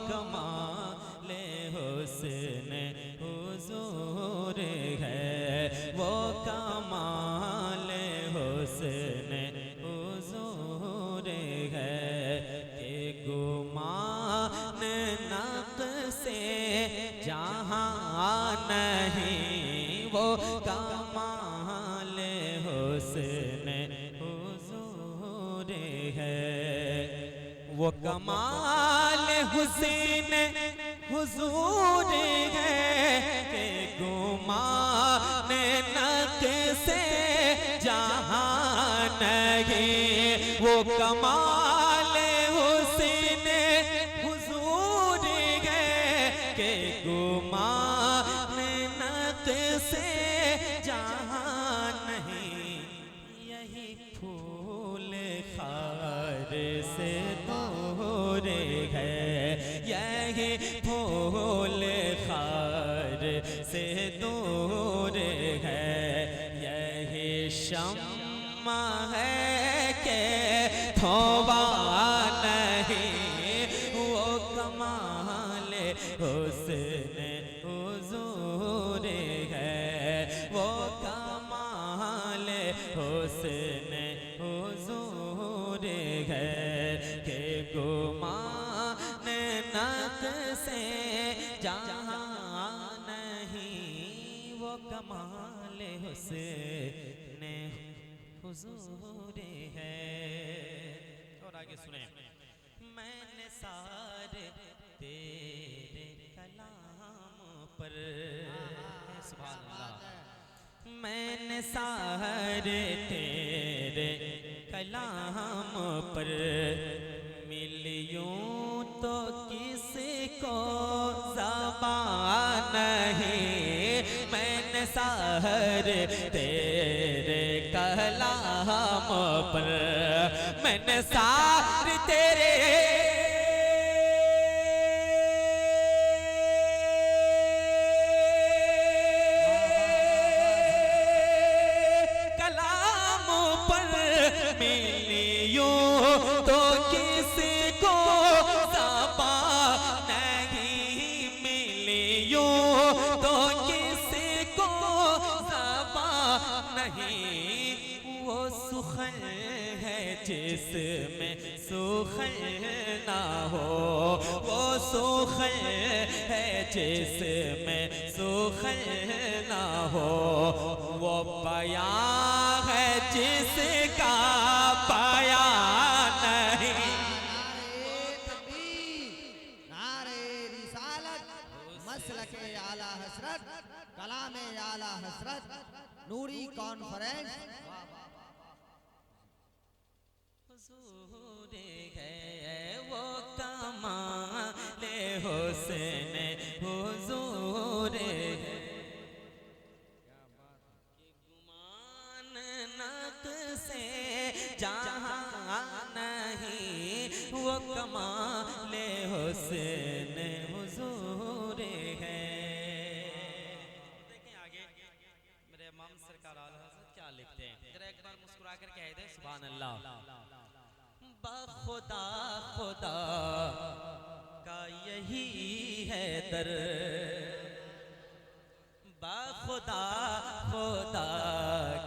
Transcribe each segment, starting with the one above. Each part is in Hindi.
कमाले हुस्न हुजूर है, वो कमाले हुस्न हुजूर है कि गुमान नक्शे जहाँ नहीं, वो कमाले हुस्न हुजूर है, वो कमाल हुस्न हुजूर है कि गुमान नक्शे जहाँ नहीं, वो कमाल हुस्न हुजूर है कि गुमान नक्शे जहाँ नहीं, यही फूल खार से दूर है, यही फूल खार से दूर है, यही शम्मा है के थोबा नहीं, वो कमाल हुस्न हुजूर है, वो कमाल हुस्न हुजूर है कि गुमान नक्शे जहाँ नहीं, वो कमाल हुस्न हुजूर है। और आगे सुने, मैंने सारे तेरे कलाम पर, सुभान अल्लाह, मैंने सारे तेरे कलाम पर मिलियूं तो किसको ज़बान नहीं, मैंने सारे तेरे कलाम पर, मैंने सारे तेरे कलाम पर मिलियूं तो किसको ज़बान नहीं, मिलियूं तो किसको ज़बान नहीं, वो सुखन है जिसमें सुखन ना हो, वो सुखन है जिसमें सुखन ना हो, वो बयां है जिसका बयां नहीं। नारे रिसालत, मसलके आला हसरत, कलामे आला हसरत, नूरी कॉन्फ्रेंस हुजूर है, वो कमाले हुस्न हुजूर है कि गुमान नक्शे जहाँ नहीं, वो कमाले हुस्न हुजूर है। देखें आगे मेरे इमाम सरकार आला हज़रत क्या लिखते हैं, जरा एक बार मुस्कुरा कर कह दें सुभान अल्लाह। खुदा खुदा का यही है दर, खुदा खुदा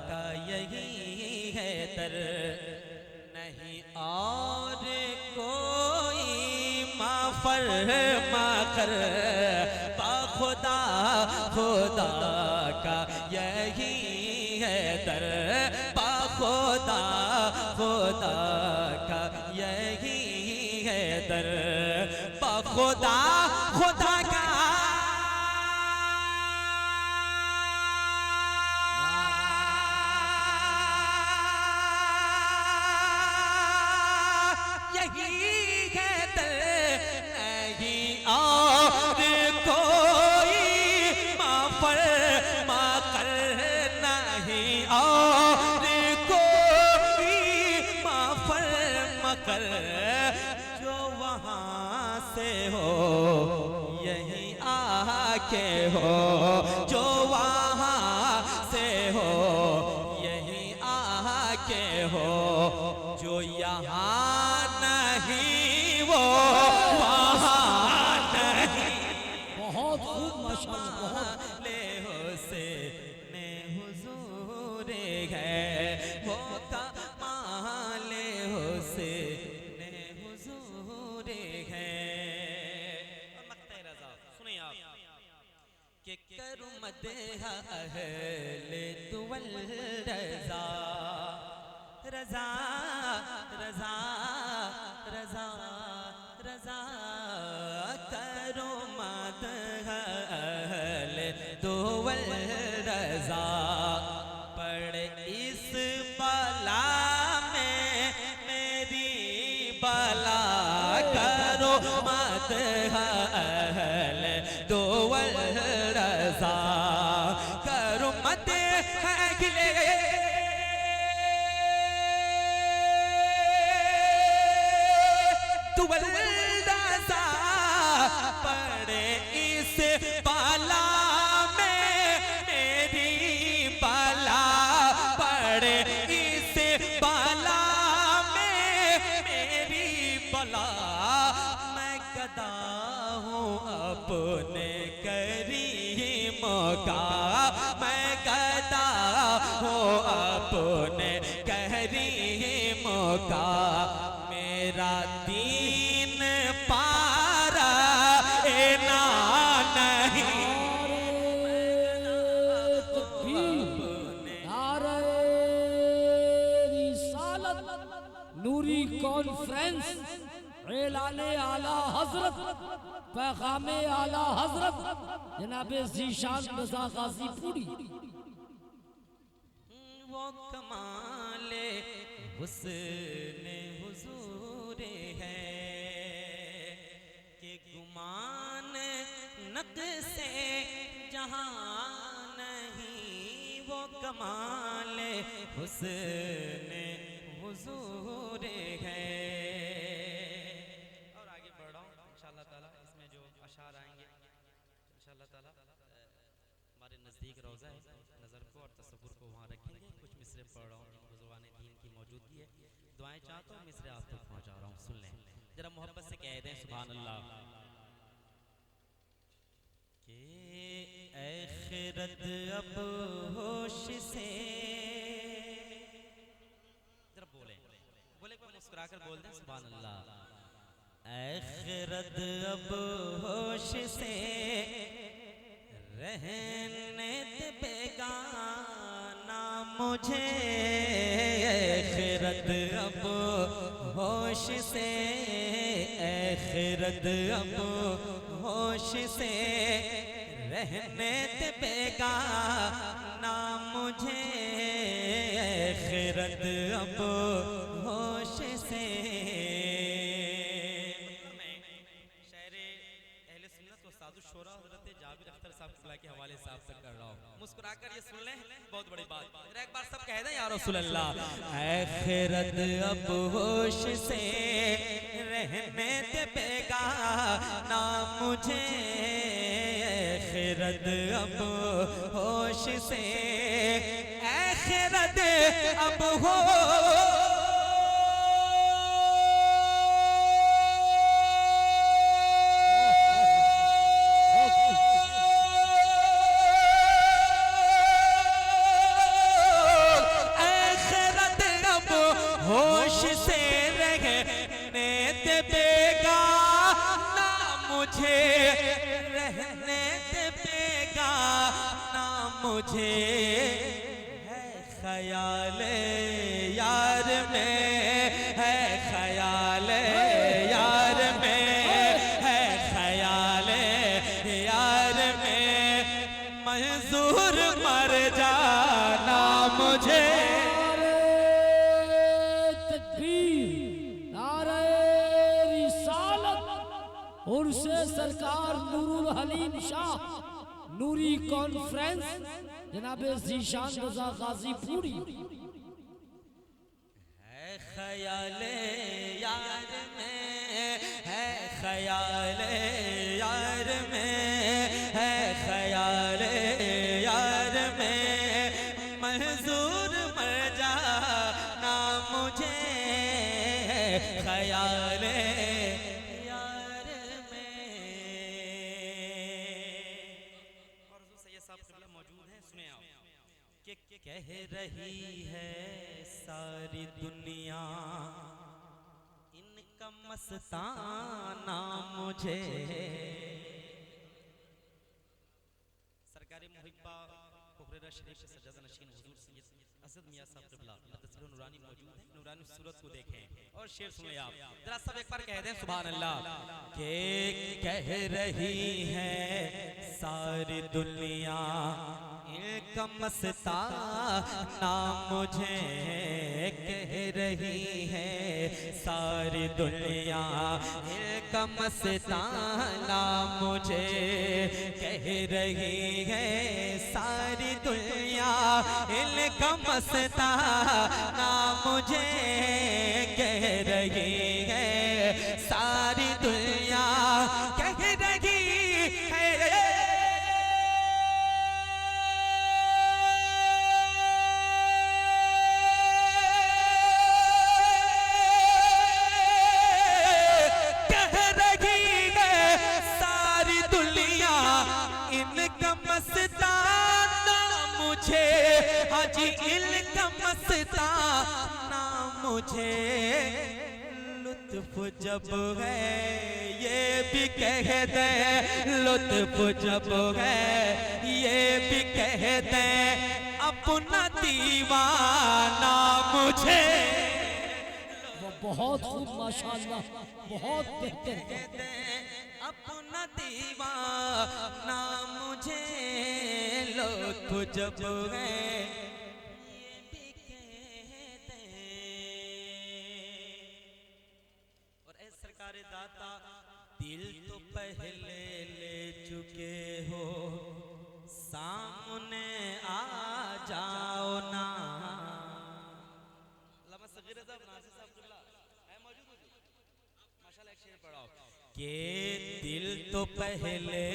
का यही है दर, नहीं और कोई माफरमा कर, खुदा खुदा का यही है दर, खुदा खुदा का यही है दर, खुदा खुदा का यही है दर, नहीं और कोई माफरमा कर, नहीं और कर, जो वहाँ से हो यही आके हो, जो वहाँ से हो यही आके हो, जो यहाँ नहीं वो वहाँ अहले दुवल रजा रजा रजा रजा रजा करो मदह अहले दुवल रजा पड़े इस बला में मेरी बला करो मदह अहले दुवल रजा करो मदह अहले दुवल रजा पड़े इस बाला में मेरी बाला पड़े इस बाला में मेरी बला मैं गदा हूँ अपने करीम का मैं गदा हूँ अपने करीम का मेरा दीन पारा ना नहीं नूरी कॉन्फ्रेंस एलाने आला हजरत पैगामे आला हजरत जनाबे ज़ीशान रज़ा गाज़ीपुरी। वो कमाले हुस्ने हुजूर है कि गुमान नक्शे जहां नहीं वो कमाले हुस्ने हुजूर है। और आगे बढ़ रहा हूँ इंशाअल्लाह ताला इसमें जो अशार आएंगे इंशाअल्लाह ताला हमारे नज़दीक रोज़ा है नज़र को और तसव्वुर को वहाँ रखेंगे। कुछ मिसरे पढ़ रहा हूँ बुज़ुर्गान दीन की मौजूदगी है दुआएं चाहता हूँ मिसरे आप तक पहुँचा रहा हूँ सुन लें जरा मोहब्बत से कह दें सुभान अल्लाह के आखिरत अब होश से जरा बोले बोले एक बार मुस्कुरा कर बोल दें सुभान अल्लाह आखिरत अब होश से रहने दे बेगाना मुझे आखिरत अब होश से आखिरत अब होश से रहने दे बेगाना मुझे आखिरत अब होश से। शोरा हज़रत जाबिर अख्तर साहब किबला के हवाले से आप तक कर रहा हूँ मुस्कुरा कर ये सुन लें बहुत बड़ी बात एक बार सब कह दें या रसूल अल्लाह आखिरत अब होश से रहने दे बेगाना मुझे आखिरत अब होश से आखिरत अब हो होश से रहने दे बेगाना मुझे रहने दे बेगाना मुझे है ख्याल यार में है ख्याल यार में है ख्याल यार में मंजूर मर जाना मुझे और से सरकार नूरुल हलीम शाह नूरी कॉन्फ्रेंस जनाबे ज़ीशान रज़ा गाज़ीपुरी। है ख्याल यार में है ख्याल यार में है ख्याल यार में मंजूर मर जाना मुझे ख्याल कह रही है सारी दुनिया इनका मस्ताना मुझे सरकारी मुहिब्बा हुरैरा शरीफ से सज्जादा नशीन हुजूर सैयद असद मियां साहब क़िबला तस्वीर नूरानी मौजूद है, नूरानी सूरत को देखें और शेर सुने आप जरा सब एक बार कह दें सुभान अल्लाह। के कह रही है सारी दुनिया एक मस्ताना मुझे, कह रही है सारी दुनिया एक मस्ताना मुझे, कह रही है सारी दुनिया एक मस्ताना मुझे, कह रही है सारी दुनिया, कह रही है मुझे, हाजी इल्का मस्ताना मुझे, लुत्फ जब है ये भी कह दे, लुत्फ जब है ये भी कह दे, अपना दीवाना मुझे। वो बहुत खूब माशाअल्लाह, बहुत बेहतर। अपना दीवाना मुझे, लुत्फ जब है ये भी कहते। और ऐ सरकारे दाता दिल तो पहले ले चुके हो, सामने आ जाओ ना। लम्हा सगीर साहब नासिर साहब क़िबला है मौजूद हो माशाल्लाह, एक शेर पढ़ाओ। के दिल तो पहले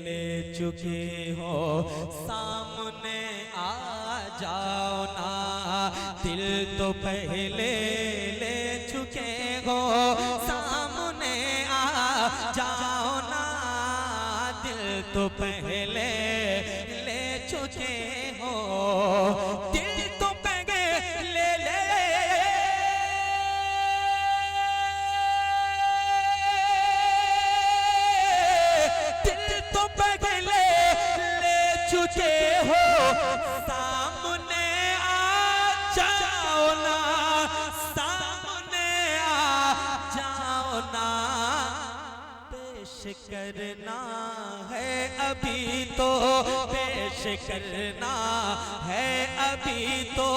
ले चुके हो, सामने आ जाओ ना, दिल तो पहले ले चुके हो, सामने आ जाओ ना, दिल तो पहले ले चुके हो, दिल तो पहले ले चुके हो, सामने आ जाओ ना, सामने आ जाओ ना, पेश करना है अभी तो, पेश करना है अभी तो,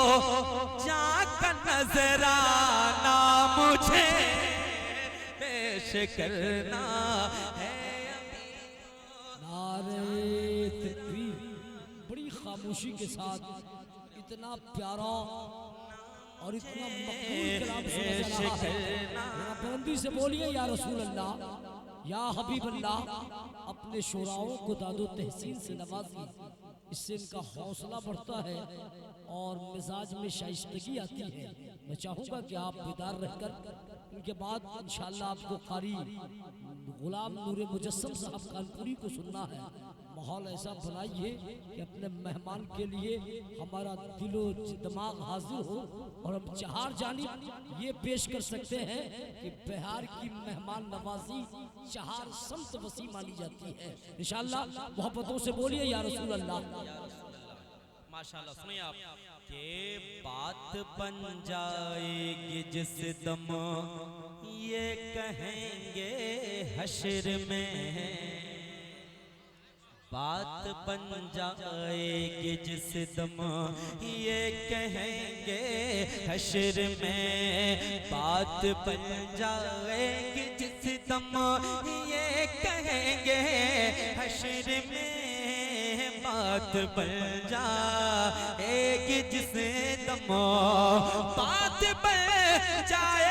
जाकर नजराना मुझे, पेश करना है अभी तो। नारे तकबीर, बड़ी खामोशी के साथ इतना प्यारा और इतना मकबूल कलाम सुना जा रहा है। जरा बुलंदी से बोलिए या रसूल अल्लाह, या हबीब अल्लाह। अपने शुराओं को दादो तहसीन से नवाजिए, इससे इनका हौसला बढ़ता है और मिजाज में शाइस्तगी आती है। मैं चाहूँगा कि आप बेदार रहकर इनके बाद इंशाअल्लाह आपको कारी गुलाम नूर मुजस्सम साहब कानपुरी को सुनना है। माहौल ऐसा बनाइए कि अपने मेहमान के लिए हमारा दिलो दिमाग हाजिर हो और हम चार जानिब ये पेश कर सकते हैं कि बिहार की मेहमान नवाजी चार समत वसी मानी जाती है। इंशाअल्लाह मोहब्बतों से बोलिए या रसूल अल्लाह। माशाअल्लाह सुनिए आप के बात बन जाएगी जिस दम ये कहेंगे हश्र में, बात बन जाएगी जिस दम ये कहेंगे हश्र में, बात बन जाएगी जिस दम ये कहेंगे हश्र में, बात बन जाएगी जिस दम, बात बन जाए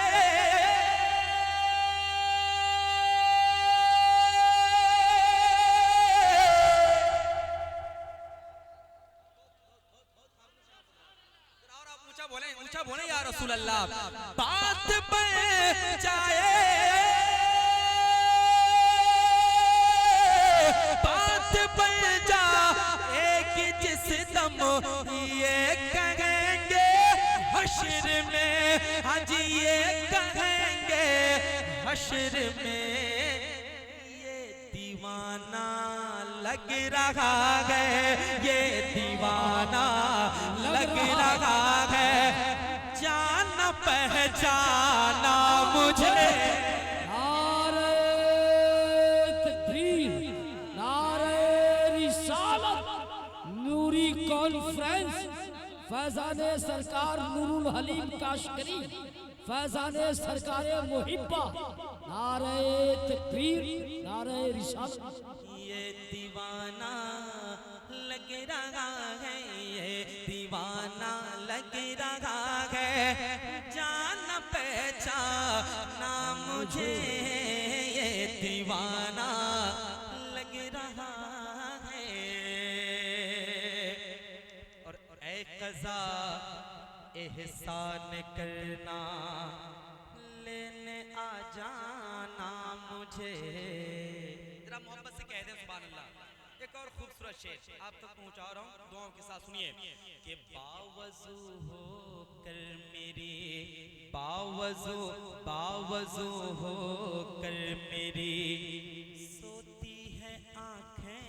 ऊंचा बोले या रसूल अल्लाह, बात बन जाए, बात बन जाएगी जिस दम ये कहेंगे हश्र में, हाँ जी ये कहेंगे हश्र में, ये दीवाना लग रहा है, ये दीवाना लग रहा है, जान पहचाना मुझे। नारे तकबीर, नारे रिसालत, नूरी कॉन्फ्रेंस, फैजाने सरकार नूरुल हलीम काशगरी, फैजाने सरकारे मुहिब्बा, नारे तकबीर, नारे रिसालत। ये दीवाना लग रहा है, ये दीवाना लग रहा है, जान पहचाना मुझे। ये दीवाना लग रहा है। और ऐ क़ज़ा एहसान करना, लेने आ जाना मुझे। जरा मोहब्बत से कह दे सुभान अल्लाह। एक और खूबसूरत शेर आप तक पहुंचा रहा हूं, दुआओं के साथ सुनिए कि बावजू हो कर मेरी, बावजू हो कर मेरी सोती है आंखें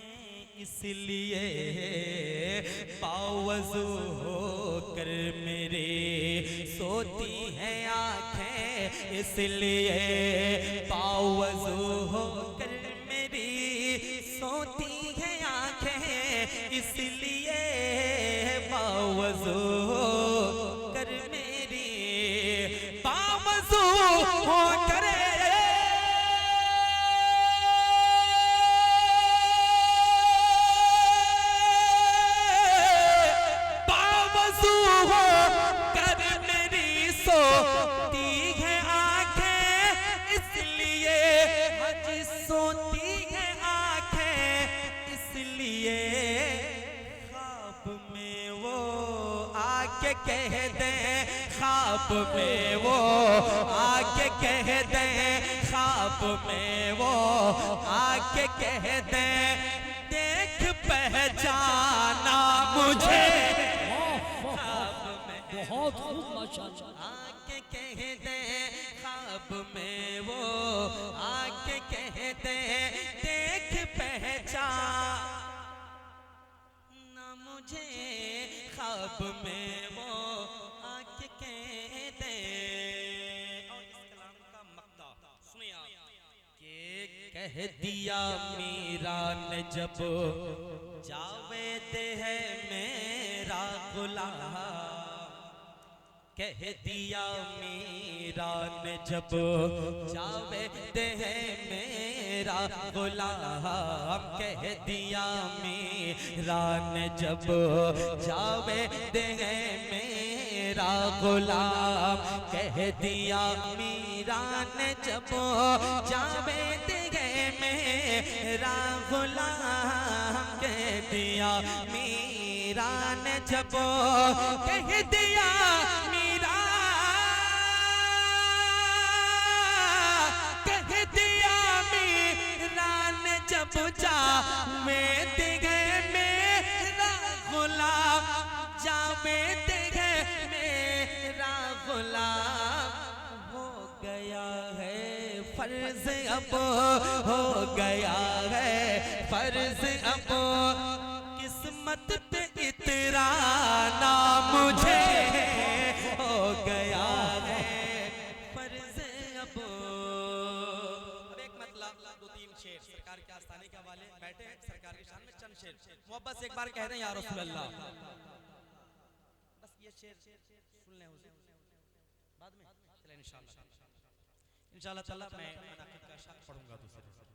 इसलिए, बावजू हो कर मेरी सोती है आंखें इसलिए, बावजू हो कर मेरी सोती है आंखें इसलिए, बावजू हो कर मेरी, बावजू हो कर सोती है आंखें इसलिए, ख्वाब में वो आके कह दे, ख्वाब में वो आके कह दे, ख्वाब में वो आके कह दे, देख पहचाना मुझे। बहुत खूब माशाअल्लाह। आके कह दे, ख्वाब में वो आके कह दे, देख पहचान ना मुझे, ख्वाब में वो आके कह दे। और इस कलाम का मक्ता सुनिए आप कि कह दिया मीरा ने जब, जावेद है मेरा गुलाम, कह दिया मीरा ने जब, जावेद है मेरा गुलाम, कह दिया मीरा ने जब, जावेद है मेरा गुलाम, कह दिया मीरा ने जब, जावेद है मेरा गुलाम, कह दिया मीरा ने जब, कह दिया जब जावेद है मेरा गुलाम, जावेद है मेरा गुलाम, हो गया है फर्ज अब, हो गया है फर्ज अब, किस्मत पे इतराना मुझे, हो गया है फर्ज अब। अब एक मतलब दो तीन शेर सरकार के आस्थाने के हवाले बैठे हैं, सरकार के शान में चंद शेर मोहब्बत से एक बार कह दें या रसूल अल्लाह। बस ये शेर सुन लें उसे बाद में चलें इंशाल्लाह। इंशाल्लाह ताला मैं मुनाकिब का शाख पढ़ूंगा दूसरे से।